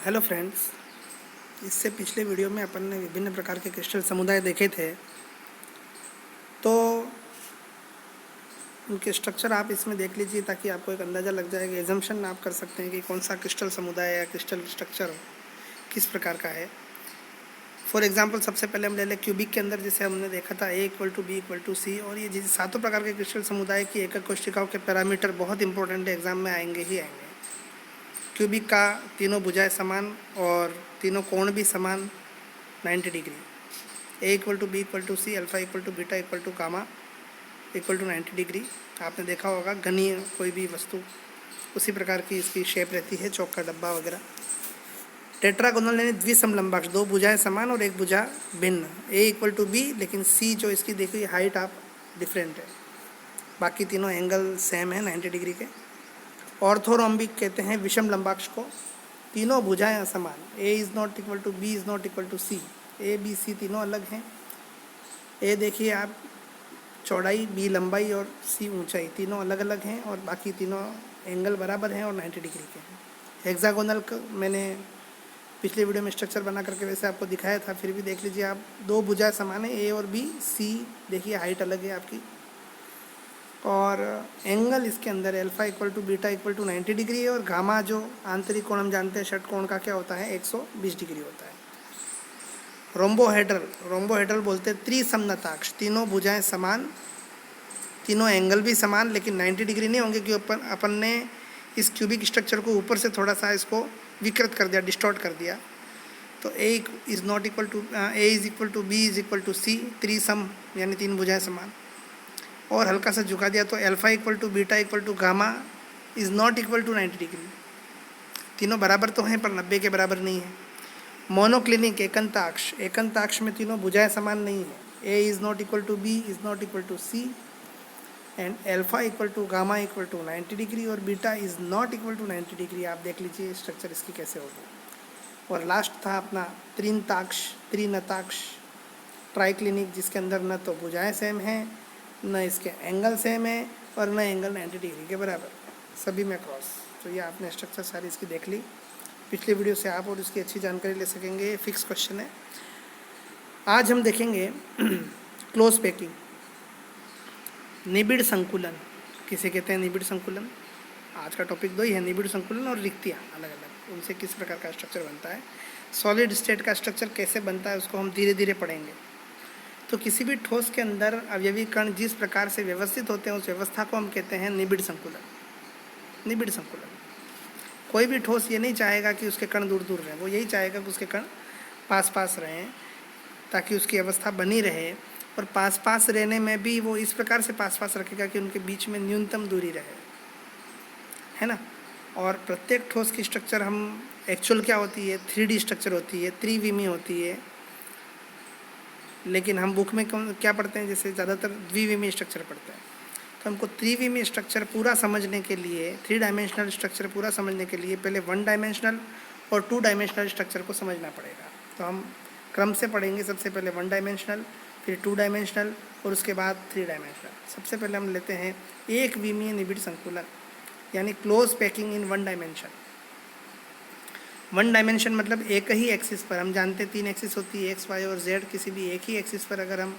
Hello friends. इससे पिछले video में अपन ने विभिन्न प्रकार के क्रिस्टल समुदाय देखे थे, तो उनके स्ट्रक्चर आप इसमें देख लीजिए ताकि आपको एक अंदाज़ा लग जाएगा, एजम्पशन आप कर सकते हैं कि कौन सा क्रिस्टल समुदाय या क्रिस्टल स्ट्रक्चर किस प्रकार का है। फॉर एग्जांपल सबसे पहले हम ले लें क्यूबिक के अंदर, जैसे हमने देखा था A=B=C, और ये जिस सातों प्रकार के क्रिस्टल समुदाय की एकक कोशिकाओं के पैरामीटर बहुत इंपॉर्टेंट है, एग्जाम में आएंगे ही आएंगे। क्यूबिक का तीनों भुजाएं समान और तीनों कोण भी समान 90 डिग्री। A=B=C, अल्फ़ा=बीटा gamma = 90 degree. आपने देखा होगा घनी कोई भी वस्तु उसी प्रकार की इसकी शेप रहती है, चौक का डब्बा वगैरह। टेट्रागोनल यानी द्विसमलंबाक्ष, दो भुजाएं समान और एक भुजा भिन्न। A=B, लेकिन C जो इसकी देखिए हाइट आप डिफरेंट है, बाकी तीनों एंगल सेम है 90 डिग्री के। ऑर्थोरोम्बिक कहते हैं विषम लंबाक्ष को, तीनों भुजाएं असमान। A=B=C, A B C तीनों अलग हैं। A देखिए आप चौड़ाई, B लंबाई और C ऊंचाई, तीनों अलग अलग हैं और बाकी तीनों एंगल बराबर हैं और 90 डिग्री के हैं। हेक्सागोनल मैंने पिछले वीडियो में स्ट्रक्चर बना करके वैसे आपको दिखाया था, फिर भी देख लीजिए आप, दो भुजाएं समान है A और B, C देखिए हाइट अलग है आपकी, और एंगल इसके अंदर अल्फ़ा=बीटा=90 डिग्री है, और गामा जो आंतरिक कोण हम जानते हैं षटकोण का क्या होता है 120 डिग्री होता है। रोम्बोहेड्रल बोलते हैं त्रिसमनताक्ष, तीनों भुजाएं समान, तीनों एंगल भी समान, लेकिन 90 डिग्री नहीं होंगे क्योंकि अपन ने इस क्यूबिक स्ट्रक्चर को ऊपर से थोड़ा सा इसको विकृत कर दिया, डिस्टॉर्ट कर दिया। तो A=B=C, त्रिसम यानी तीन भुजाएं समान, और हल्का सा झुका दिया तो अल्फ़ा=बीटा=गामा ≠90 डिग्री। तीनों बराबर तो हैं पर 90 के बराबर नहीं है। मोनोक्लिनिक एकंताक्ष में तीनों भुजाएं समान नहीं है। A=B=C एंड अल्फ़ा=गामा=90 डिग्री और बीटा=90 डिग्री। आप देख लीजिए स्ट्रक्चर इसकी कैसे होगी। और लास्ट था अपना त्रिनताक्ष ट्राइक्लिनिक, जिसके अंदर न तो भुजाएं सेम हैं, न इसके एंगल सेम है और न एंगल 90 डिग्री के बराबर, सभी में क्रॉस। तो ये आपने स्ट्रक्चर सारी इसकी देख ली पिछले वीडियो से आप, और इसकी अच्छी जानकारी ले सकेंगे। फिक्स क्वेश्चन है। आज हम देखेंगे क्लोज पैकिंग, निबिड़ संकुलन किसे कहते हैं, निबिड़ संकुलन। आज का टॉपिक दो ही है, निबिड़ संकुलन और रिक्तियाँ अलग अलग, उनसे किस प्रकार का स्ट्रक्चर बनता है। सॉलिड स्टेट का स्ट्रक्चर कैसे बनता है उसको हम धीरे धीरे पढ़ेंगे। तो किसी भी ठोस के अंदर अवयवी कण जिस प्रकार से व्यवस्थित होते हैं उस व्यवस्था को हम कहते हैं निबिड़ संकुलन। निबिड़ संकुलन, कोई भी ठोस ये नहीं चाहेगा कि उसके कण दूर दूर रहें, वो यही चाहेगा कि उसके कण पास पास रहें ताकि उसकी अवस्था बनी रहे, और पास पास रहने में भी वो इस प्रकार से पास पास रखेगा कि उनके बीच में न्यूनतम दूरी रहे, है ना। और प्रत्येक ठोस की स्ट्रक्चर हम एक्चुअल क्या होती है 3D स्ट्रक्चर होती है, त्रिविमीय होती है, लेकिन हम बुक में क्या पढ़ते हैं, जैसे ज़्यादातर द्विविमीय स्ट्रक्चर पढ़ते हैं। तो हमको त्रिविमीय स्ट्रक्चर पूरा समझने के लिए, 3 डायमेंशनल स्ट्रक्चर पूरा समझने के लिए पहले 1 डायमेंशनल और 2 डायमेंशनल स्ट्रक्चर को समझना पड़ेगा। तो हम क्रम से पढ़ेंगे, सबसे पहले 1 डायमेंशनल, फिर 2 डायमेंशनल और उसके बाद 3 डायमेंशनल। सबसे पहले हम लेते हैं एक विमीय निबिड़ संकुलन, यानी close packing in 1 dimension. 1 dimension मतलब एक ही एक्सिस पर, हम जानते हैं 3 एक्सिस होती है, एक्स वाई और जेड। किसी भी एक ही एक्सिस पर अगर हम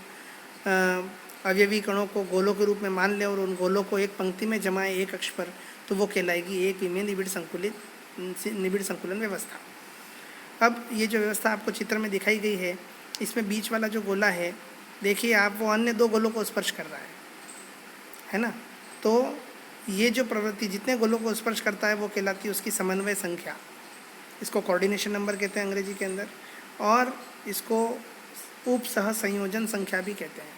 अवयवी कणों को गोलों के रूप में मान लें और उन गोलों को एक पंक्ति में जमाएं एक अक्ष पर, तो वो कहलाएगी एक विमीय निबिड़ संकुलन व्यवस्था। अब ये जो व्यवस्था आपको चित्र में दिखाई गई है, इसमें बीच वाला जो गोला है देखिए आप, वो अन्य 2 गोलों को स्पर्श कर रहा है ना। तो ये जो प्रवृत्ति जितने गोलों को स्पर्श करता है वो कहलाती है उसकी समन्वय संख्या। इसको कोऑर्डिनेशन नंबर कहते हैं अंग्रेजी के अंदर, और इसको उप सह संयोजन संख्या भी कहते हैं।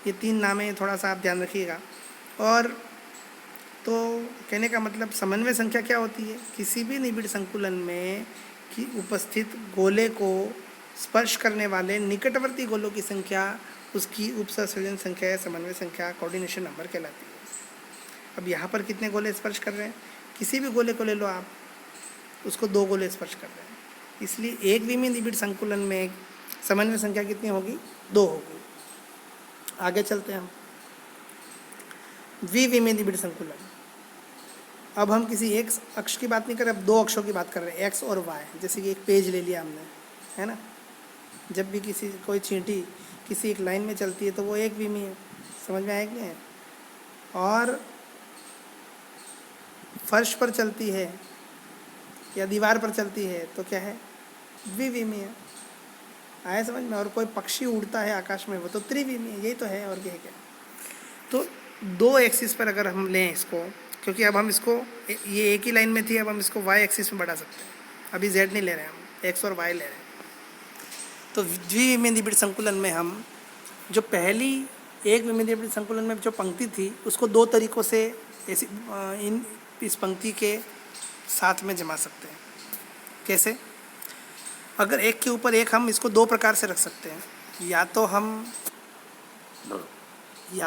ये 3 नाम है, थोड़ा सा आप ध्यान रखिएगा। और तो कहने का मतलब समन्वय संख्या क्या होती है, किसी भी निबिड़ संकुलन में कि उपस्थित गोले को स्पर्श करने वाले निकटवर्ती गोलों की संख्या उसकी उप सह संयोजन संख्या या समन्वय संख्या, कोऑर्डिनेशन नंबर कहलाती है। अब यहाँ पर कितने गोले स्पर्श कर रहे हैं, किसी भी गोले को ले लो आप, उसको 2 गोले स्पर्श कर रहे हैं, इसलिए एक विमीय निबिड़ संकुलन में समन्वय संख्या कितनी होगी, 2 होगी। आगे चलते हैं हम। द्विविमीय निबिड़ संकुलन, अब हम किसी एक अक्ष की बात नहीं कर रहे, अब दो अक्षों की बात कर रहे हैं, एक्स और वाई। जैसे कि एक पेज ले लिया हमने, है ना। जब भी किसी कोई चींटी किसी एक लाइन में चलती है तो वो एक विमी है, समझ में आया कि नहीं है। और फर्श पर चलती है या दीवार पर चलती है तो क्या है, द्विविमी है। आया समझ में। और कोई पक्षी उड़ता है आकाश में वो तो त्रिविमी है। यही तो है, और क्या है क्या। तो दो एक्सिस पर अगर हम लें इसको, क्योंकि अब हम इसको, ये एक ही लाइन में थी, अब हम इसको वाई एक्सिस में बढ़ा सकते हैं। अभी जेड नहीं ले रहे हैं हम, एक्स और वाई ले रहे हैं। तो द्विविमीय निबिड़ संकुलन में हम जो पहली एक विमीय निबिड़ संकुलन में जो पंक्ति थी उसको दो तरीक़ों से ऐसी इस पंक्ति के साथ में जमा सकते हैं। कैसे? अगर एक के ऊपर एक हम इसको दो प्रकार से रख सकते हैं। या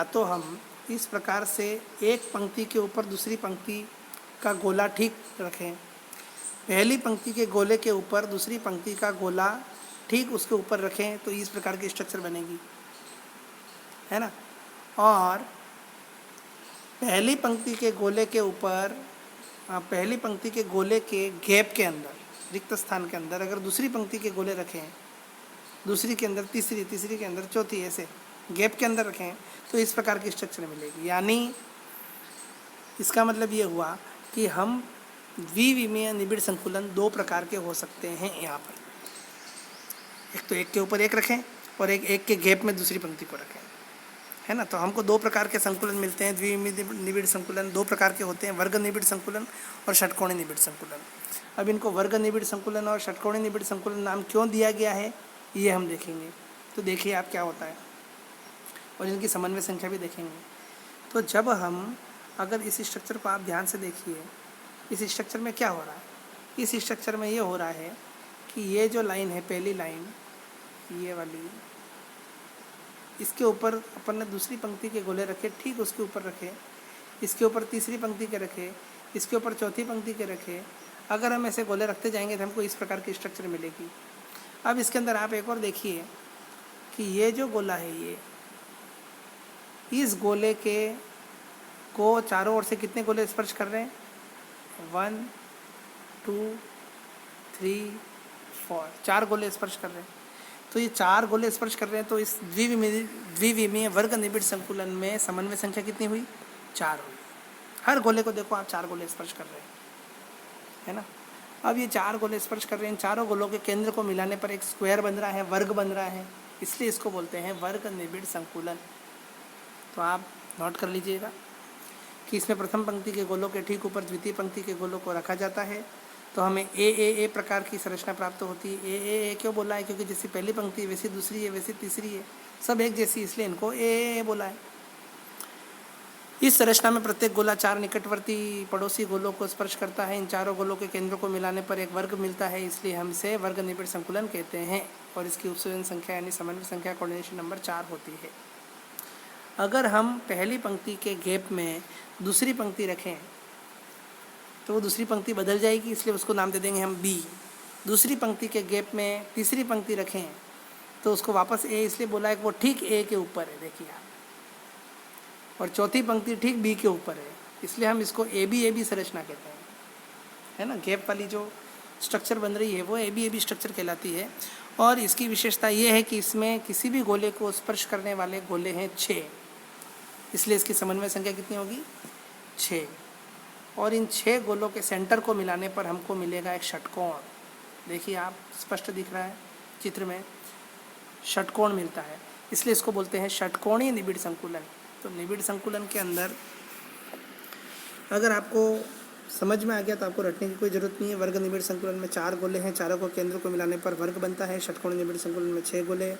तो हम इस प्रकार से एक पंक्ति के ऊपर दूसरी पंक्ति का गोला ठीक रखें, पहली पंक्ति के गोले के ऊपर दूसरी पंक्ति का गोला ठीक उसके ऊपर रखें, तो इस प्रकार की स्ट्रक्चर बनेगी, है ना। और पहली पंक्ति के गोले के ऊपर, पहली पंक्ति के गोले के गैप के अंदर, रिक्त स्थान के अंदर अगर दूसरी पंक्ति के गोले रखें, दूसरी के अंदर तीसरी, तीसरी के अंदर चौथी, ऐसे गैप के अंदर रखें, तो इस प्रकार की स्ट्रक्चर मिलेगी। यानी इसका मतलब ये हुआ कि हम द्विविमीय निबिड़ संकुलन दो प्रकार के हो सकते हैं यहाँ पर। एक तो एक के ऊपर एक रखें और एक के गैप में दूसरी पंक्ति को रखें, है ना। तो हमको दो प्रकार के संकुलन मिलते हैं। द्विविमीय निबिड़ संकुलन दो प्रकार के होते हैं, वर्ग निबिड़ संकुलन और षटकोणी निबिड़ संकुलन। अब इनको वर्ग निबिड़ संकुलन और षटकोणी निबिड़ संकुलन नाम क्यों दिया गया है ये हम देखेंगे। तो देखिए आप क्या होता है, और इनकी समन्वय संख्या भी देखेंगे। तो जब हम, अगर इस स्ट्रक्चर को आप ध्यान से देखिए, इस स्ट्रक्चर में क्या हो रहा है। इस स्ट्रक्चर में ये हो रहा है कि ये जो लाइन है, पहली लाइन ये वाली, इसके ऊपर अपन ने दूसरी पंक्ति के गोले रखे, ठीक उसके ऊपर रखे, इसके ऊपर तीसरी पंक्ति के रखे, इसके ऊपर चौथी पंक्ति के रखे। अगर हम ऐसे गोले रखते जाएंगे तो हमको इस प्रकार की स्ट्रक्चर मिलेगी। अब इसके अंदर आप एक और देखिए कि ये जो गोला है, ये इस गोले के को चारों ओर से कितने गोले स्पर्श कर रहे हैं, 1 2 3 4, 4 गोले स्पर्श कर रहे हैं। तो ये 4 गोले स्पर्श कर रहे हैं, तो इस द्विविमीय वर्ग निबिड़ संकुलन में समन्वय संख्या कितनी हुई, 4 हुई। हर गोले को देखो आप 4 गोले स्पर्श कर रहे हैं, है ना। अब ये 4 गोले स्पर्श कर रहे हैं, चारों गोलों के केंद्र को मिलाने पर एक स्क्वायर बन रहा है, वर्ग बन रहा है, इसलिए इसको बोलते हैं वर्ग निबिड़ संकुलन। तो आप नोट कर लीजिएगा कि इसमें प्रथम पंक्ति के गोलों के ठीक ऊपर द्वितीय पंक्ति के गोलों को रखा जाता है, तो हमें ए प्रकार की संरचना प्राप्त होती है। ए क्यों बोला है, क्योंकि जैसी पहली पंक्ति है वैसी दूसरी है, वैसी तीसरी है, सब एक जैसी, इसलिए इनको ए बोला है। इस संरचना में प्रत्येक गोला 4 निकटवर्ती पड़ोसी गोलों को स्पर्श करता है। इन चारों गोलों के केंद्रों को मिलाने पर एक वर्ग मिलता है, इसलिए हम इसे वर्ग निबिड़ संकुलन कहते हैं। और इसकी उपसर्जन संख्या यानी समन्वय संख्या कोऑर्डिनेशन नंबर 4 होती है। अगर हम पहली पंक्ति के गैप में दूसरी पंक्ति रखें तो वो दूसरी पंक्ति बदल जाएगी, इसलिए उसको नाम दे देंगे हम बी। दूसरी पंक्ति के गैप में तीसरी पंक्ति रखें तो उसको वापस ए इसलिए बोला है कि वो ठीक ए के ऊपर है, देखिए आप। और चौथी पंक्ति ठीक बी के ऊपर है, इसलिए हम इसको ए बी संरचना कहते हैं, है ना। गैप वाली जो स्ट्रक्चर बन रही है वो ए बी स्ट्रक्चर कहलाती है। और इसकी विशेषता ये है कि इसमें किसी भी गोले को स्पर्श करने वाले गोले हैं 6, इसलिए इसकी समन्वय संख्या कितनी होगी, 6। और इन 6 गोलों के सेंटर को मिलाने पर हमको मिलेगा एक षटकोण। देखिए आप, स्पष्ट दिख रहा है चित्र में, षटकोण मिलता है, इसलिए इसको बोलते हैं षटकोणीय निबिड़ संकुलन। तो निबिड़ संकुलन के अंदर अगर आपको समझ में आ गया तो आपको रटने की कोई ज़रूरत नहीं है। वर्ग निबिड़ संकुलन में 4 गोले हैं, चारों को केंद्र को मिलाने पर वर्ग बनता है। षटकोणीय निबिड़ संकुलन में 6 गोले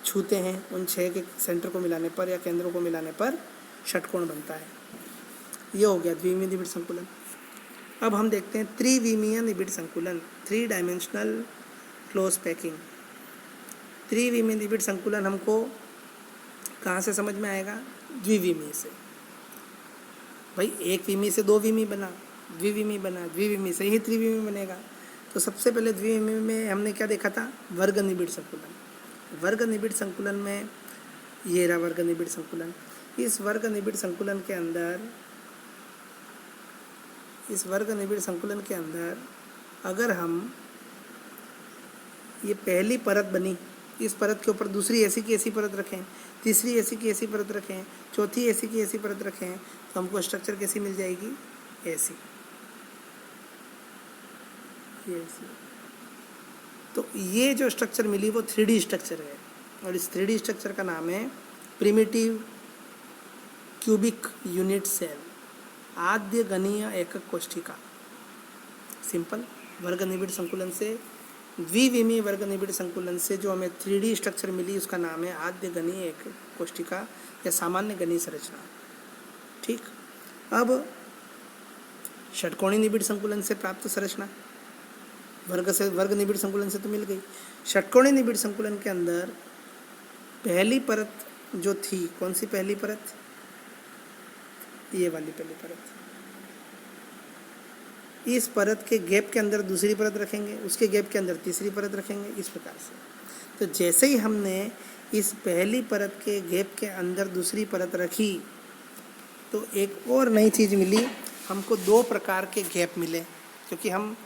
छूते हैं, उन 6 के सेंटर को मिलाने पर या केंद्रों को मिलाने पर षटकोण बनता है। ये हो गया द्विविमीय निबिड़ संकुलन। अब हम देखते हैं त्रिविमीय निबिड़ संकुलन, 3 डायमेंशनल क्लोज पैकिंग। त्रिविमीय निबिड़ संकुलन हमको कहाँ से समझ में आएगा, द्विविमीय से। भाई एक विमीय से 2 विमीय बना, द्विविमीय बना, द्विविमीय से ही त्रिविमीय बनेगा। तो सबसे पहले द्विविमीय में हमने क्या देखा था, वर्ग निबिड़ संकुलन। वर्ग निबिड़ संकुलन में ये रहा वर्ग निबिड़ संकुलन। इस वर्ग निबिड़ संकुलन के अंदर इस वर्ग निबिड़ संकुलन के अंदर अगर हम ये पहली परत बनी, इस परत के ऊपर दूसरी ऐसी की ऐसी परत रखें, तीसरी ऐसी की ऐसी परत रखें, चौथी ऐसी की ऐसी परत रखें, तो हमको स्ट्रक्चर कैसी मिल जाएगी? ऐसी, ऐसी। तो ये जो स्ट्रक्चर मिली वो 3D स्ट्रक्चर है, और इस 3D स्ट्रक्चर का नाम है प्रिमिटिव क्यूबिक यूनिट सेल, आद्य गणीय एकक कोष्ठिका। सिंपल। वर्ग निबिड़ संकुलन से, द्विविमीय वर्ग निबिड़ संकुलन से जो हमें 3D स्ट्रक्चर मिली उसका नाम है आद्य गणीय एकक कोष्ठिका या सामान्य गणीय संरचना। ठीक। अब षटकोणीय निबिड़ संकुलन से प्राप्त संरचना वर्ग निबिड़ संकुलन से तो मिल गई। षटकोणीय निबिड़ संकुलन के अंदर पहली परत जो थी, कौन सी पहली परत? ये वाली पहली परत। इस परत के गैप के अंदर दूसरी परत रखेंगे, उसके गैप के अंदर तीसरी परत रखेंगे, इस प्रकार से। तो जैसे ही हमने इस पहली परत के गैप के अंदर दूसरी परत रखी तो एक और नई चीज़ मिली, हमको 2 प्रकार के गैप मिले। क्योंकि हम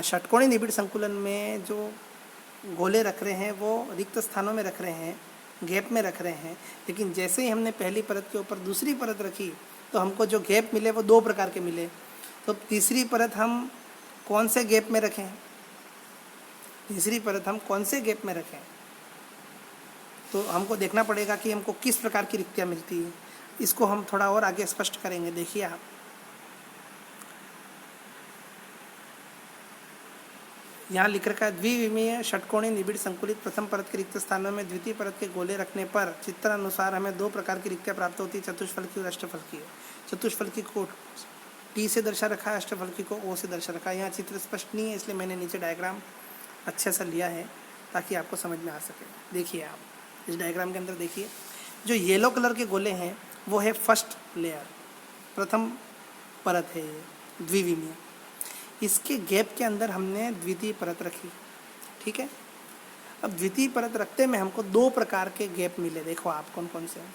षटकोणीय निबिड़ संकुलन में जो गोले रख रहे हैं वो रिक्त स्थानों में रख रहे हैं, गैप में रख रहे हैं, लेकिन जैसे ही हमने पहली परत के ऊपर दूसरी परत रखी तो हमको जो गैप मिले वो 2 प्रकार के मिले। तो तीसरी परत हम कौन से गैप में रखें? तीसरी परत हम कौन से गैप में रखें? तो हमको देखना पड़ेगा कि हमको किस प्रकार की रिक्तियाँ मिलती है। इसको हम थोड़ा और आगे स्पष्ट करेंगे। देखिए आप, यहाँ लिख रखा है द्विविमीय षटकोणीय निबिड़ संकुलित प्रथम परत के रिक्त स्थानों में द्वितीय परत के गोले रखने पर चित्र अनुसार हमें 2 प्रकार की रिक्तियाँ प्राप्त होती है, चतुष्फलकी और अष्टफलकी। चतुष्फलकी को टी से दर्शा रखा है, अष्टफलकी को ओ से दर्शा रखा है। यहाँ चित्र स्पष्ट नहीं है इसलिए मैंने नीचे डायग्राम अच्छे से लिया है ताकि आपको समझ में आ सके। देखिए आप इस डायग्राम के अंदर देखिए, जो येलो कलर के गोले हैं वो है फर्स्ट लेयर, प्रथम परत है ये द्विविमीय। इसके गैप के अंदर हमने द्वितीय परत रखी। ठीक है। अब द्वितीय परत रखते में हमको 2 प्रकार के गैप मिले। देखो आप कौन कौन से हैं।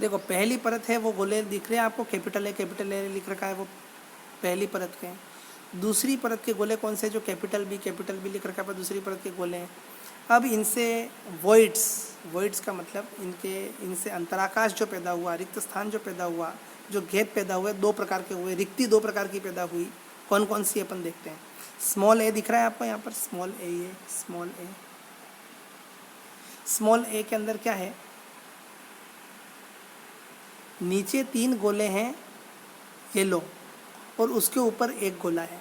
देखो पहली परत है वो गोले दिख रहे हैं आपको, कैपिटल ए लिख रखा है, वो पहली परत के हैं। दूसरी परत के गोले कौन से? जो कैपिटल बी लिख रखा है, दूसरी परत के गोले हैं। अब इनसे वॉइड्स का मतलब इनसे अंतराकाश जो पैदा हुआ, रिक्त स्थान जो पैदा हुआ, जो गैप पैदा हुए 2 प्रकार के हुए, रिक्ति 2 प्रकार की पैदा हुई। कौन कौन सी अपन देखते हैं। स्मॉल ए दिख रहा है आपको यहाँ पर, स्मॉल ए, ये स्मॉल ए के अंदर क्या है? नीचे 3 गोले हैं येलो और उसके ऊपर एक गोला है,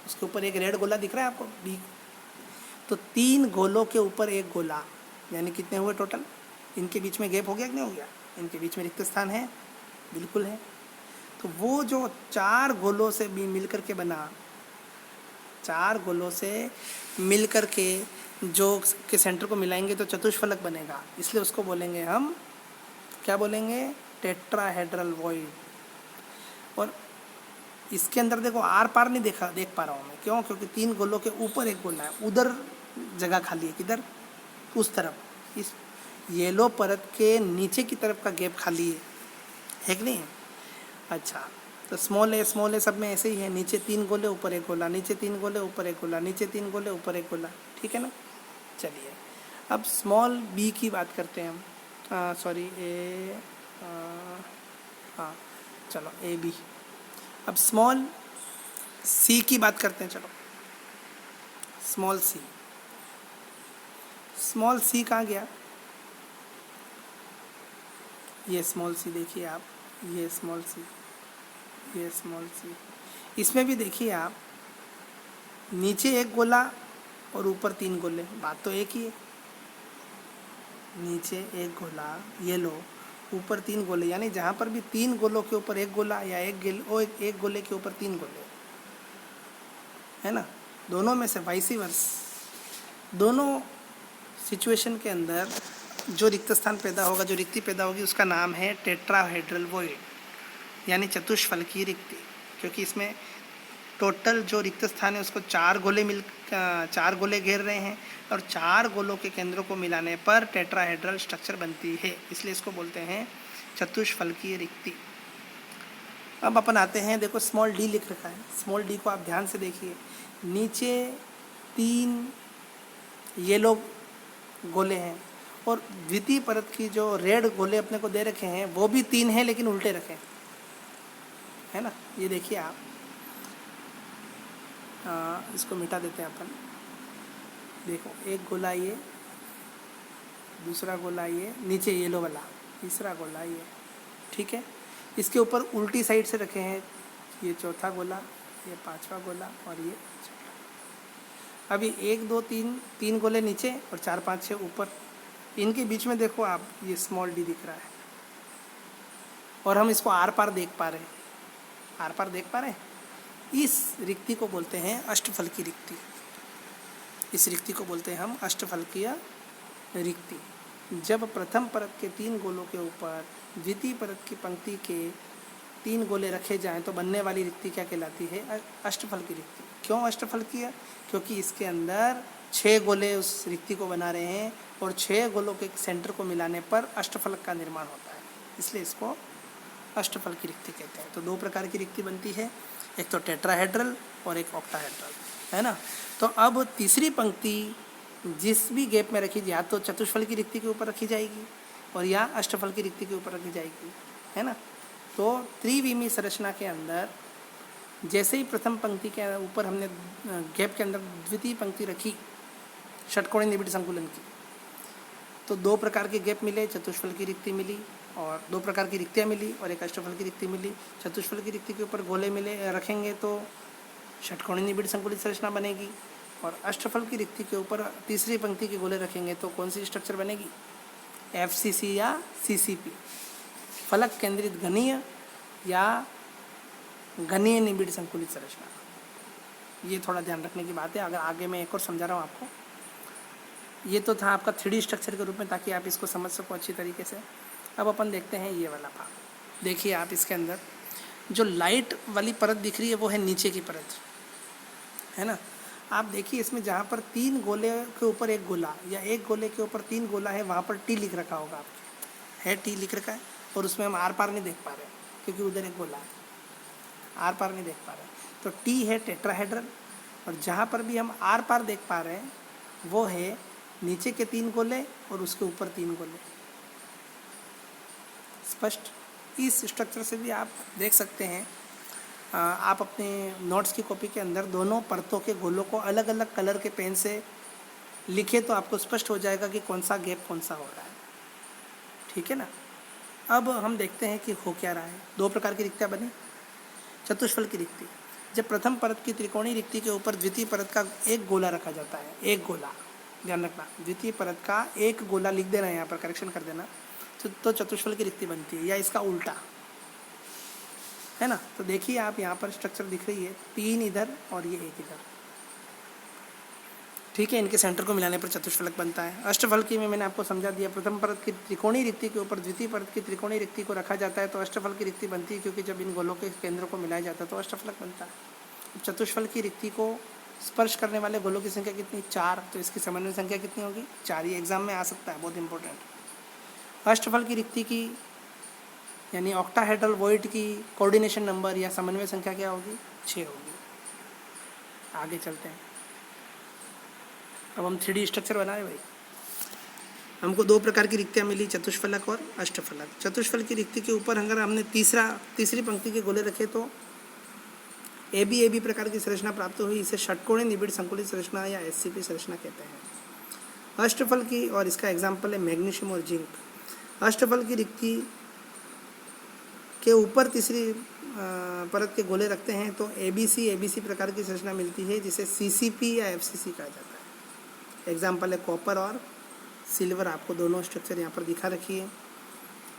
उसके ऊपर एक रेड गोला दिख रहा है आपको बी। तो 3 गोलों के ऊपर एक गोला, यानी कितने हुए टोटल? इनके बीच में गैप हो गया कि नहीं हो गया? इनके बीच में रिक्त स्थान है, बिल्कुल है। तो वो जो 4 गोलों से भी मिलकर के बना, 4 गोलों से मिलकर के जो के सेंटर को मिलाएंगे तो चतुष्फलक बनेगा, इसलिए उसको बोलेंगे हम, क्या बोलेंगे? Tetrahedral void. और इसके अंदर देखो आर पार नहीं देख पा रहा हूँ मैं, क्यों? क्योंकि 3 गोलों के ऊपर एक गोला है, उधर जगह खाली है, किधर? उस तरफ, इस येलो परत के नीचे की तरफ का गैप खाली है कि नहीं? अच्छा, तो स्मॉल ए सब में ऐसे ही है, नीचे 3 गोले ऊपर एक गोला, नीचे 3 गोले ऊपर एक गोला, नीचे 3 गोले ऊपर एक गोला। ठीक है ना? चलिए अब स्मॉल बी की बात करते हैं हम। सॉरी ए, हाँ चलो ए बी। अब स्मॉल सी की बात करते हैं। चलो स्मॉल सी कहाँ गया? ये स्मॉल सी देखिए आप, ये स्मॉल सी। इसमें भी देखिए आप, नीचे एक गोला और ऊपर 3 गोले, बात तो एक ही है। नीचे एक गोला येलो, ऊपर 3 गोले, यानी जहाँ पर भी 3 गोलों के ऊपर एक गोला या एक गोले के ऊपर 3 गोले, है ना? दोनों में से वाइसी वर्स, दोनों सिचुएशन के अंदर जो रिक्त स्थान पैदा होगा, जो रिक्ति पैदा होगी, उसका नाम है टेट्राहेड्रल वॉइड, यानी चतुष्फलकीय रिक्ति। क्योंकि इसमें टोटल जो रिक्त स्थान है उसको 4 गोले घेर रहे हैं, और 4 गोलों के केंद्रों को मिलाने पर टेट्राहेड्रल स्ट्रक्चर बनती है, इसलिए इसको बोलते हैं चतुष्फलकीय रिक्ति। अब अपन आते हैं, देखो स्मॉल डी लिख रखा है, स्मॉल डी को आप ध्यान से देखिए, नीचे 3 येलो गोले हैं और द्वितीय परत की जो रेड गोले अपने को दे रखे हैं वो भी 3 हैं लेकिन उल्टे रखे हैं, है ना। ये देखिए आप, इसको मिटा देते हैं अपन। देखो एक गोला ये, दूसरा गोला ये, नीचे येलो वाला, तीसरा गोला ये, ठीक है। इसके ऊपर उल्टी साइड से रखे हैं, ये चौथा गोला, ये 5वां गोला और ये 6वां। अभी 1 2 3 गोले नीचे और 4 5 6 ऊपर, इनके बीच में देखो आप ये स्मॉल डी दिख रहा है और हम इसको आर पार देख पा रहे हैं, आर पार देख पा रहे हैं। इस रिक्ति को बोलते हैं अष्टफल की रिक्ति, इस रिक्ति को बोलते हैं हम अष्टफलकीय रिक्ति। जब प्रथम परत के 3 गोलों के ऊपर द्वितीय परत की पंक्ति के 3 गोले रखे जाएं तो बनने वाली रिक्ति क्या कहलाती है? अष्टफल की रिक्ति। क्यों अष्टफल की है? क्योंकि इसके अंदर 6 गोले उस रिक्ति को बना रहे हैं और 6 गोलों के सेंटर को मिलाने पर अष्टफलक का निर्माण होता है, इसलिए इसको अष्टफल की रिक्ति कहते हैं। तो 2 प्रकार की रिक्ति बनती है, एक तो टेट्राहेड्रल और एक ऑक्टाहेड्रल, है ना। तो अब तीसरी पंक्ति जिस भी गैप में रखी, या तो चतुष्फल की रिक्ति के ऊपर रखी जाएगी और या अष्टफल की रिक्ति के ऊपर रखी जाएगी, है ना। तो त्रिविमी संरचना के अंदर जैसे ही प्रथम पंक्ति के ऊपर हमने गैप के अंदर द्वितीय पंक्ति रखी षटकोणीय निबिड़ संकुलन की, तो 2 प्रकार के गैप मिले, चतुष्फल की रिक्ति मिली और 2 प्रकार की रिक्तियाँ मिली और एक अष्टफल की रिक्ति मिली। चतुष्फल की रिक्ति के ऊपर गोले मिले रखेंगे तो षटकोणीय निबिड़ संकुलित संरचना बनेगी और अष्टफल की रिक्ति के ऊपर तीसरी पंक्ति के गोले रखेंगे तो कौन सी स्ट्रक्चर बनेगी? FCC या CCP, फलक केंद्रित घनीय या घनीय निबिड़ संकुलित संरचना। ये थोड़ा ध्यान रखने की बात है। अगर आगे मैं एक और समझा रहा हूँ आपको, ये तो था आपका 3D स्ट्रक्चर के रूप में ताकि आप इसको समझ सको अच्छी तरीके से। अब अपन देखते हैं ये वाला भाग। देखिए आप, इसके अंदर जो लाइट वाली परत दिख रही है वो है नीचे की परत, है ना। आप देखिए इसमें जहाँ पर 3 गोले के ऊपर एक गोला या एक गोले के ऊपर 3 गोला है, वहाँ पर T लिख रखा होगा आपके, है T लिख रखा है और उसमें हम आर पार नहीं देख पा रहे क्योंकि उधर एक गोला है, आर पार नहीं देख पा रहे। तो T है टेट्राहेड्रल और जहाँ पर भी हम आर पार देख पा रहे हैं वो है नीचे के 3 गोले और उसके ऊपर 3 गोले। स्पष्ट? इस स्ट्रक्चर से भी आप देख सकते हैं। आप अपने नोट्स की कॉपी के अंदर दोनों परतों के गोलों को अलग अलग कलर के पेन से लिखे तो आपको स्पष्ट हो जाएगा कि कौन सा गैप कौन सा हो रहा है, ठीक है ना। अब हम देखते हैं कि हो क्या रहा है। 2 प्रकार की रिक्तियाँ बनी। चतुष्फल की रिक्ति, जब प्रथम परत की त्रिकोणीय रिक्ति के ऊपर द्वितीय परत का एक गोला रखा जाता है, एक गोला, ध्यान रखना, द्वितीय परत का एक गोला लिख देना है, यहाँ पर करेक्शन कर देना, तो चतुष्फल की रिक्ति बनती है, या इसका उल्टा, है ना। तो देखिए आप यहाँ पर स्ट्रक्चर दिख रही है, 3 इधर और ये 1 इधर, ठीक है। इनके सेंटर को मिलाने पर चतुष्फलक बनता है। अष्टफल की में मैंने आपको समझा दिया, प्रथम परत की त्रिकोणीय रिक्ति के ऊपर द्वितीय परत की त्रिकोणीय रिक्ति को रखा जाता है तो अष्टफल की रिक्ति बनती है, क्योंकि जब इन गोलों के केंद्र को मिलाया जाता है तो अष्टफलक बनता है। चतुष्फल की रिक्ति को स्पर्श करने वाले गोलों की संख्या कितनी? 4, तो इसकी समन्वय संख्या कितनी होगी? 4। ये एग्जाम में आ सकता है, बहुत इंपॉर्टेंट। अष्टफल की रिक्ति की यानी ऑक्टाहेड्रल वॉइड की कोऑर्डिनेशन नंबर या समन्वय संख्या क्या होगी? 6 होगी। आगे चलते हैं। अब हम 3D स्ट्रक्चर बना रहे भाई। हमको 2 प्रकार की रिक्तियाँ मिली, चतुष्फलक और अष्टफलक। चतुष्फल की रिक्ति के ऊपर अगर हमने तीसरी पंक्ति के गोले रखे तो AB प्रकार की संरचना प्राप्त हुई। इसे षटकोणीय निबिड़ संकुलित संरचना या SCP संरचना कहते हैं। अष्टफल की, और इसका एग्जाम्पल है मैग्नीशियम और जिंक। अष्टफल की रिक्ति के ऊपर तीसरी परत के गोले रखते हैं तो ABC प्रकार की संरचना मिलती है, जिसे CCP या FCC कहा जाता है। एग्जाम्पल है कॉपर और सिल्वर। आपको दोनों स्ट्रक्चर यहाँ पर दिखा रखी है,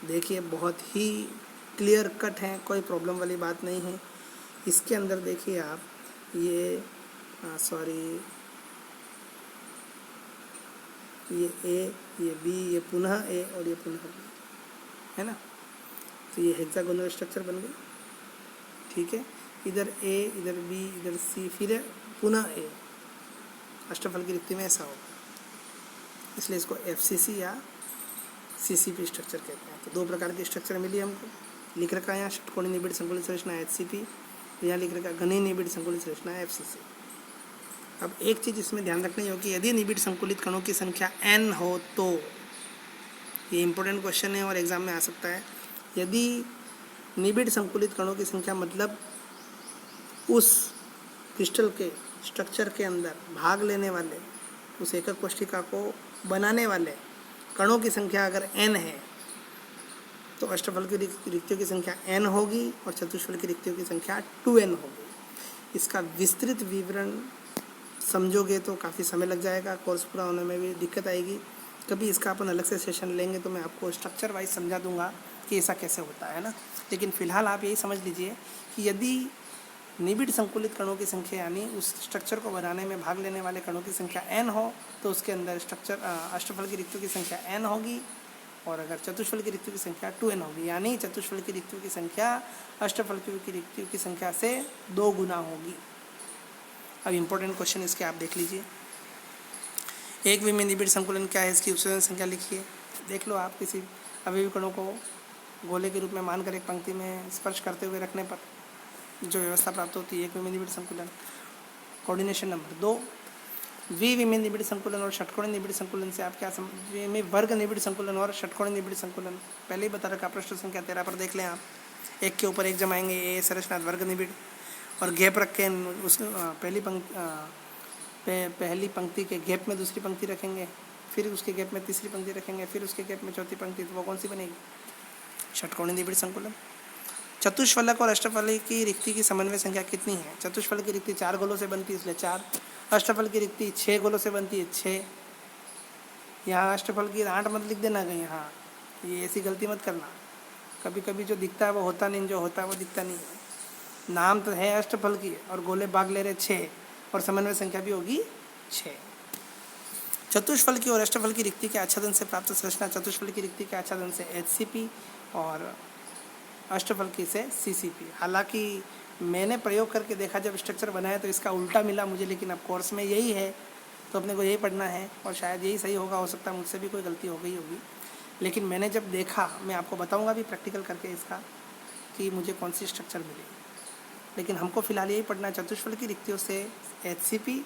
देखिए बहुत ही क्लियर कट है, कोई प्रॉब्लम वाली बात नहीं है। इसके अंदर देखिए आप, ये ये A, ये B, ये पुनः A और ये पुनः B, है ना। तो ये हेक्सागोनल स्ट्रक्चर बन गई, ठीक है। इधर A, इधर B, इधर C, फिर पुनः A। अष्टफल की रिक्ति में ऐसा होगा, इसलिए इसको FCC या CCP स्ट्रक्चर कहते हैं। तो 2 प्रकार की स्ट्रक्चर मिली हमको। लिख रखा है यहाँ षटकोणीय निबिड़ संकुलित संरचना HCP, यहाँ लिख रखा है घनी निबिड़ संकुलित संरचना FCC। अब एक चीज़ इसमें ध्यान रखनी होगी, यदि निबिड़ संकुलित कणों की संख्या n हो तो, ये इंपॉर्टेंट क्वेश्चन है और एग्जाम में आ सकता है, यदि निबिड़ संकुलित कणों की संख्या मतलब उस क्रिस्टल के स्ट्रक्चर के अंदर भाग लेने वाले, उस एकक कोशिका को बनाने वाले कणों की संख्या अगर n है तो अष्टफल की रिक्तियों की संख्या n होगी और चतुष्फल की रिक्तियों की संख्या 2n होगी। इसका विस्तृत विवरण समझोगे तो काफ़ी समय लग जाएगा, कोर्स पूरा होने में भी दिक्कत आएगी। कभी इसका अपन अलग से सेशन लेंगे तो मैं आपको स्ट्रक्चर वाइज समझा दूंगा कि ऐसा कैसे होता है ना। लेकिन फ़िलहाल आप यही समझ लीजिए कि यदि निबिड़ संकुलित कणों की संख्या यानी उस स्ट्रक्चर को बनाने में भाग लेने वाले कणों की संख्या n हो तो उसके अंदर स्ट्रक्चर अष्टफल की रिक्तियों की संख्या n होगी, और अगर चतुष्फल की रिक्तियों की संख्या 2n होगी, यानी चतुष्फल की रिक्तियों की संख्या अष्टफल की रिक्तियों की संख्या से 2 गुना होगी। अब इम्पोर्टेंट क्वेश्चन इसके आप देख लीजिए। एक विमीय निबिड़ संकुलन क्या है, इसकी उपसर्जन संख्या लिखिए। देख लो आप, किसी अवयवी कणों को गोले के रूप में मानकर एक पंक्ति में स्पर्श करते हुए रखने पर जो व्यवस्था प्राप्त होती है एक विमीय निबिड़ संकुलन। कोऑर्डिनेशन नंबर 2, विमीय निबिड़ संकुलन और षटकोणीय निबिड़ संकुलन से आप क्या समझ, वर्ग निबिड़ संकुलन और षटकोणीय निबिड़ संकुलन पहले ही बता रखा, पृष्ठ संख्या 13 पर देख लें आप। एक के ऊपर एक जमाएंगे, ए संरचना वर्ग निबिड़, और गैप रख के उस पहली पंक्ति के गैप में दूसरी पंक्ति रखेंगे, फिर उसके गैप में तीसरी पंक्ति रखेंगे, फिर उसके गैप में चौथी पंक्ति, तो वो कौन सी बनेगी, षटकोणीय निबिड़ संकुलन। चतुष्फलक और अष्टफल की रिक्ति की समन्वय संख्या कितनी है? चतुष्फल की रिक्ति 4 गोलों से बनती है इसलिए 4, अष्टफल की रिक्ति 6 गोलों से बनती है 6। यहाँ अष्टफल की 8 मत लिख देना कहीं, हाँ ये ऐसी गलती मत करना, कभी कभी जो दिखता है वो होता नहीं, जो होता है वो दिखता नहीं है। नाम तो है अष्टफल की और गोले भाग ले रहे 6 और समन्वय संख्या भी होगी 6। चतुष्फल की और अष्टफल की रिक्ति के आच्छादन से प्राप्त संरचना, चतुष्फल की रिक्ति के आच्छादन से HCP और अष्टफल की से CCP। हालांकि मैंने प्रयोग करके देखा जब स्ट्रक्चर बनाया तो इसका उल्टा मिला मुझे, लेकिन अब कोर्स में यही है तो अपने को यही पढ़ना है और शायद यही सही होगा, हो सकता है मुझसे भी कोई गलती हो गई होगी, लेकिन मैंने जब देखा, मैं आपको बताऊंगा भी प्रैक्टिकल करके इसका कि मुझे कौन सी स्ट्रक्चर मिली। लेकिन हमको फिलहाल यही पढ़ना है, चतुष्फल की रिक्तियों से HCP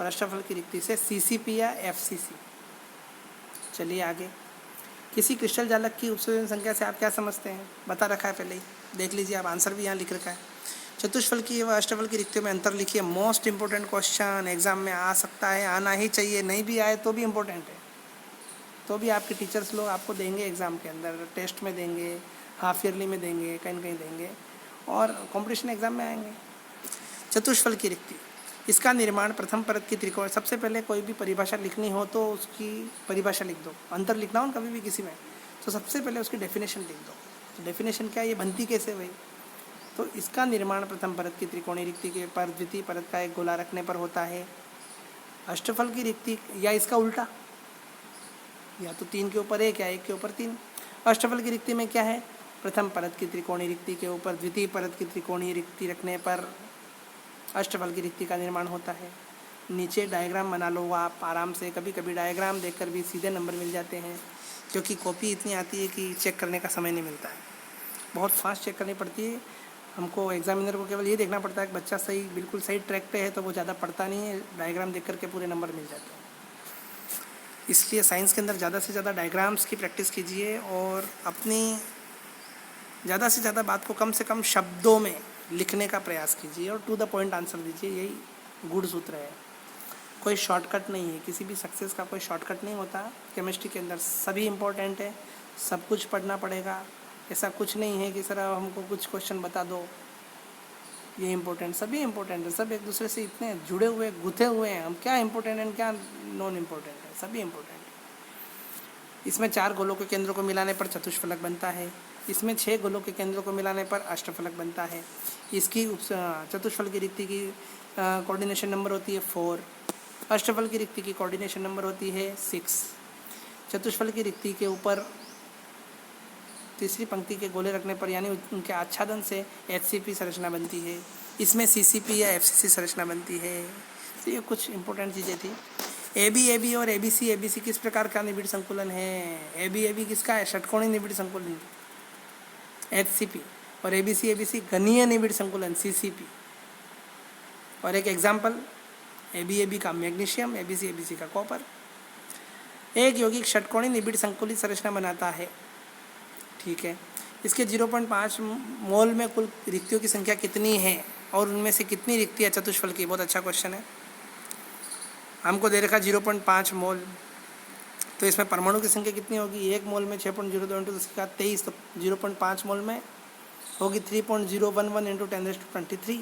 और अष्टफल की रिक्ति से CCP या FCC। चलिए आगे। किसी क्रिस्टल जालक की उपसर्जन संख्या से आप क्या समझते हैं, बता रखा है पहले ही, देख लीजिए आप, आंसर भी यहाँ लिख रखा है। चतुष्फल की व अष्टफल की रिक्तियों में अंतर लिखिए। मोस्ट इंपॉर्टेंट क्वेश्चन, एग्जाम में आ सकता है, आना ही चाहिए, नहीं भी आए तो भी इम्पोर्टेंट है, तो भी आपके टीचर्स लोग आपको देंगे एग्ज़ाम के अंदर, टेस्ट में देंगे, हाफ ईयरली में देंगे, कहीं न कहीं देंगे और कॉम्पिटिशन एग्जाम में आएंगे। चतुष्फल की रिक्ति, इसका निर्माण प्रथम परत की त्रिकोण, सबसे पहले कोई भी परिभाषा लिखनी हो तो उसकी परिभाषा लिख दो, अंतर लिखना हो कभी भी किसी में तो सबसे पहले उसकी डेफिनेशन लिख दो। तो डेफिनेशन क्या है, ये बनती कैसे भाई, तो इसका निर्माण प्रथम परत की त्रिकोणीय रिक्ति के पर द्वितीय परत का एक गोला रखने पर होता है। अष्टफल की रिक्ति या इसका उल्टा, या तो 3 के ऊपर 1 या 1 के ऊपर 3। अष्टफल की रिक्ति में क्या है, प्रथम परत की त्रिकोणीय रिक्ति के ऊपर द्वितीय परत की त्रिकोणीय रिक्ति रखने पर अष्टफल की रिक्ति का निर्माण होता है। नीचे डायग्राम बना लो आप आराम से, कभी कभी डायग्राम देखकर भी सीधे नंबर मिल जाते हैं, क्योंकि कॉपी इतनी आती है कि चेक करने का समय नहीं मिलता है, बहुत फास्ट चेक करनी पड़ती है हमको। एग्जामिनर को केवल ये देखना पड़ता है कि बच्चा सही बिल्कुल सही ट्रैक पे है, तो वो ज़्यादा पढ़ता नहीं है, डायग्राम देख करके पूरे नंबर मिल जाते हैं। इसलिए साइंस के अंदर ज़्यादा से ज़्यादा डायग्राम्स की प्रैक्टिस कीजिए और अपनी ज़्यादा से ज़्यादा बात को कम से कम शब्दों में लिखने का प्रयास कीजिए और टू द पॉइंट आंसर दीजिए, यही गुड़ सूत्र है। कोई शॉर्टकट नहीं है, किसी भी सक्सेस का कोई शॉर्टकट नहीं होता। केमिस्ट्री के अंदर सभी इम्पोर्टेंट है, सब कुछ पढ़ना पड़ेगा, ऐसा कुछ नहीं है कि सर हमको कुछ क्वेश्चन बता दो ये इम्पोर्टेंट, सभी इम्पोर्टेंट है, सब एक दूसरे से इतने जुड़े हुए गुथे हुए हैं, हम क्या इम्पोर्टेंट है क्या नॉन इम्पोर्टेंट है, सभी इम्पोर्टेंट है। इसमें 4 गोलों के केंद्रों को मिलाने पर चतुष्फलक बनता है, इसमें 6 गोलों के केंद्रों को मिलाने पर अष्टफलक बनता है। इसकी चतुष्फल की रिक्ति की कोऑर्डिनेशन नंबर होती है 4, अष्टफल की रिक्ति की कोऑर्डिनेशन नंबर होती है 6। चतुष्फल की रिक्ति के ऊपर तीसरी पंक्ति के गोले रखने पर यानी उनके आच्छादन से HCP संरचना बनती है, इसमें CCP या FCC संरचना बनती है। तो ये कुछ इंपॉर्टेंट चीज़ें थी। AB और ABC किस प्रकार का निबिड़ संकुलन है, AB किसका है, षटकोणीय निबिड़ संकुलन। HCP, और ABC घनीय निबिड़ संकुलन CCP। और एक एग्जाम्पल AB का मैग्नीशियम, ABC का कॉपर। एक यौगिक षटकोणीय निबिड़ संकुलित संरचना बनाता है, ठीक है। इसके 0.5 मोल में कुल रिक्तियों की संख्या कितनी है और उनमें से कितनी रिक्तियाँ चतुष्फल की? बहुत अच्छा क्वेश्चन है। हमको दे रखा 0.5 मोल, तो इसमें परमाणु की संख्या कितनी होगी? 1 मोल में 6.02 इंटू 10⁻23, तो 0.5 मोल में होगी 3.011 इंटू 10⁻23।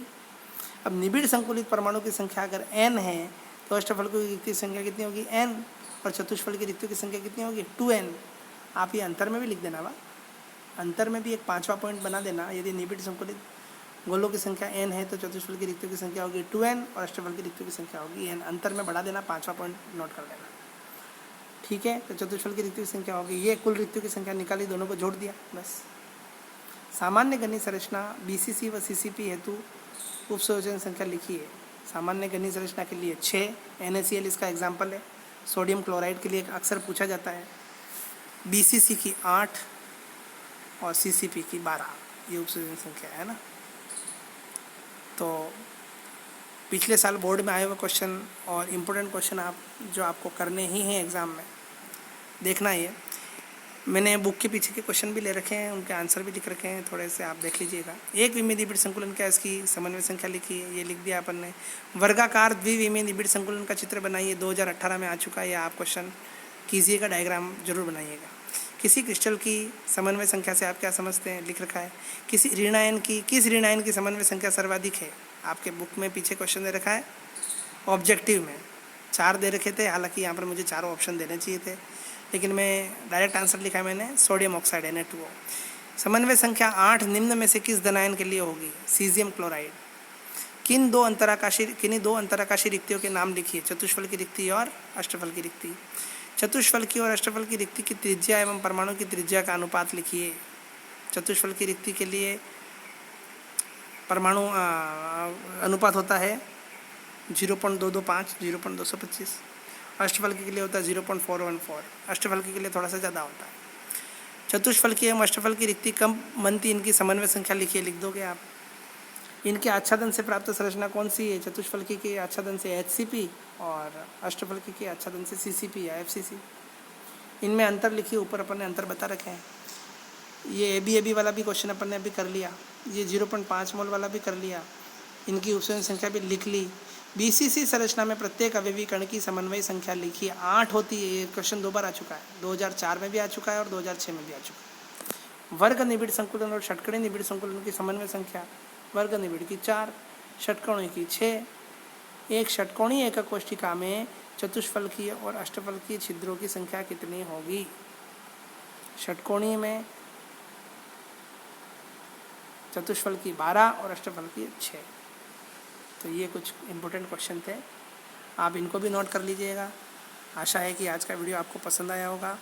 अब निबिड़ संकुलित परमाणु की संख्या अगर n है तो अष्टफल की रिक्ति संख्या कितनी होगी? n, और चतुष्फल की रिक्तियों की संख्या कितनी होगी? 2n। आप ये अंतर में भी लिख देना, अंतर में भी एक 5वां पॉइंट बना देना। यदि निबिड़ संकुलित गोलों की संख्या n है तो चतुष्फल की रिक्तियों की संख्या होगी 2n और अष्टफल की रिक्तियों की संख्या होगी n। अंतर में बढ़ा देना, 5वां पॉइंट नोट कर लेना, ठीक है। तो चतुष्फल की रिक्तियों की संख्या होगी, ये कुल रिक्तियों की संख्या निकाली, दोनों को जोड़ दिया, बस। सामान्य घनी संरचना BCC व CCP हेतु उपसंयोजन संख्या लिखिए। सामान्य घनी संरचना के लिए 6, NaCl इसका एग्जाम्पल है। सोडियम क्लोराइड के लिए अक्सर पूछा जाता है। BCC की 8 और CCP की 12, ये उपसंयोजन संख्या है ना। तो पिछले साल बोर्ड में आए हुए क्वेश्चन और इम्पोर्टेंट क्वेश्चन जो आपको करने ही हैं एग्ज़ाम में, देखना ये। मैंने बुक के पीछे के क्वेश्चन भी ले रखे हैं, उनके आंसर भी लिख रखे हैं, थोड़े से आप देख लीजिएगा। एक विमीय निबिड़ संकुलन क्या, इसकी समन्वय संख्या लिखी है, ये लिख दिया अपन ने। वर्गाकार द्विविमीय निबिड़ संकुलन का चित्र बनाइए, 2018 में आ चुका है, आप क्वेश्चन कीजिएगा, डायग्राम जरूर बनाइएगा। किसी क्रिस्टल की समन्वय संख्या से आप क्या समझते हैं, लिख रखा है। किस ऋणायन की समन्वय संख्या सर्वाधिक है? आपके बुक में पीछे क्वेश्चन दे रखा है, ऑब्जेक्टिव में 4 दे रखे थे, हालांकि यहाँ पर मुझे 4 ऑप्शन देने चाहिए थे, लेकिन मैं डायरेक्ट आंसर लिखा है मैंने, सोडियम ऑक्साइड Na2O। समन्वय संख्या 8 निम्न में से किस धनायन के लिए होगी? Caesium chloride. किन्हीं दो अंतराकाशी रिक्तियों के नाम लिखिए, चतुष्फल की रिक्ति और अष्टफल की रिक्ति। चतुष्फल की और अष्टफल की रिक्ति की त्रिज्या एवं परमाणु की त्रिज्या का अनुपात लिखिए। चतुष्फल की रिक्ति के लिए परमाणु अनुपात होता है 0.225, 0.225। अष्टफल के लिए होता है 0.414। अष्टफल के लिए थोड़ा सा ज़्यादा होता है। चतुष्फल की एवं अष्टफल की रिक्ति कम बनती, इनकी समन्वय संख्या लिखिए, लिख दोगे आप। इनके आच्छादन से प्राप्त संरचना कौन सी है? चतुष्फल की के आच्छादन से HCP और अष्टफल की के आच्छादन से CCP या FCC। इनमें अंतर लिखिए, ऊपर अपन ने अंतर बता रखे हैं। ये AB वाला भी क्वेश्चन अपन ने अभी कर लिया, ये 0.5 मोल वाला भी कर लिया, इनकी उपसंयोजन संख्या भी लिख ली। BCC संरचना में प्रत्येक अवयवी कण की समन्वय संख्या लिखिए, 8 होती है। ये क्वेश्चन 2 बार आ चुका है, 2004 में भी आ चुका है और 2006 में भी आ चुका है। वर्ग निबिड़ संकुलन और षटकोणीय निबिड़ संकुलन की समन्वय संख्या, वर्ग निबिड़ की 4, षटकोणीय की 6। एक षटकोणीय एकक कोष्ठिका में चतुष्फल की और अष्टफल की छिद्रों की संख्या कितनी होगी? षटकोणीय में चतुष्फल की 12 और अष्टफल की 6। तो ये कुछ इम्पोर्टेंट क्वेश्चन थे, आप इनको भी नोट कर लीजिएगा। आशा है कि आज का वीडियो आपको पसंद आया होगा।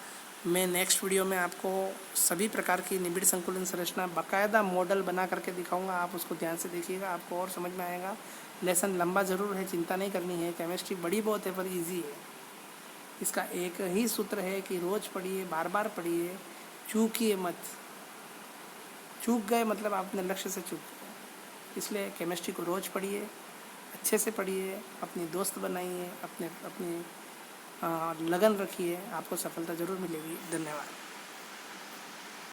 मैं नेक्स्ट वीडियो में आपको सभी प्रकार की निबिड़ संकुलन संरचना बाकायदा मॉडल बना करके दिखाऊंगा, आप उसको ध्यान से देखिएगा, आपको और समझ में आएगा। लेसन लंबा ज़रूर है, चिंता नहीं करनी है, केमिस्ट्री बड़ी बहुत है पर ईजी है। इसका एक ही सूत्र है कि रोज़ पढ़िए, बार बार पढ़िए, चूकिए मत। चूक गए मतलब आपने लक्ष्य से चूक गए, इसलिए केमिस्ट्री को रोज़ पढ़िए, अच्छे से पढ़िए, अपनी दोस्त बनाइए, अपनी लगन रखिए, आपको सफलता ज़रूर मिलेगी। धन्यवाद।